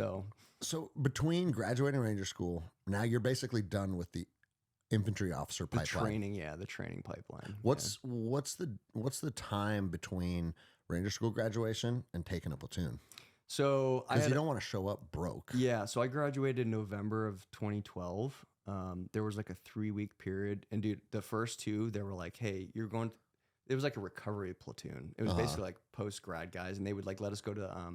So So between graduating Ranger School, now you're basically done with the infantry officer the pipeline. the training pipeline. What's the time between Ranger School graduation and taking a platoon? So Because you don't want to show up broke. Yeah, so I graduated in November of 2012. There was like a 3-week period, and dude, the first two, they were like, "Hey, you're going." It was like a recovery platoon. It was basically like post grad guys, and they would like let us go to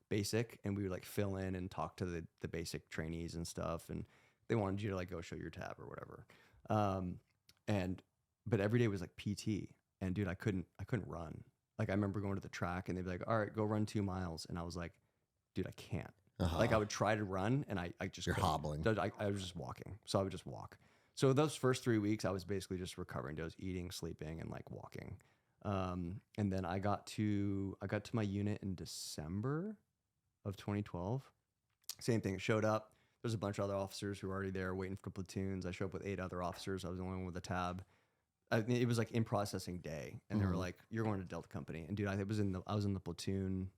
basic, and we would like fill in and talk to the basic trainees and stuff, and they wanted you to like go show your tab or whatever. And but every day was like PT, and dude, I couldn't run. Like I remember going to the track, and they'd be like, "All right, go run 2 miles," and I was like, "Dude, I can't." Like I would try to run and I just You're couldn't. hobbling. I was just walking. So I would just walk. So those first 3 weeks, I was basically just recovering. I was eating, sleeping, and like walking. And then I got to my unit in December of 2012. Same thing. Showed up. There's a bunch of other officers who were already there waiting for platoons. I showed up with 8 other officers. I was the only one with a tab. It was like in processing day, and they were like, "You're going to Delta Company." And dude, I was in the platoon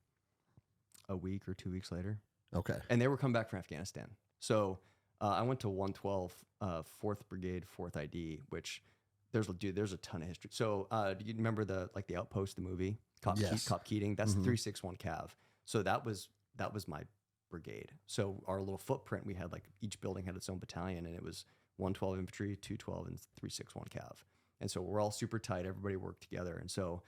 a week or 2 weeks later. Okay. And they were coming back from Afghanistan. So I went to 112, 4th Brigade, 4th ID, which there's a ton of history. So do you remember the Outpost, the movie, Yes. Cop Keating? That's 361 Cav. So that was my brigade. So our little footprint, we had like each building had its own battalion, and it was 112 infantry, 212, and 361 Cav. And so we're all super tight. Everybody worked together. And so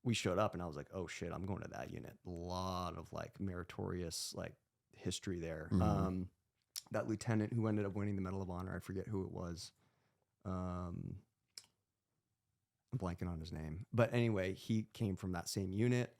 we showed up, and I was like, oh shit, I'm going to that unit. A lot of like meritorious like history there. That lieutenant who ended up winning the Medal of Honor, I forget who it was. I'm blanking on his name, but anyway, he came from that same unit.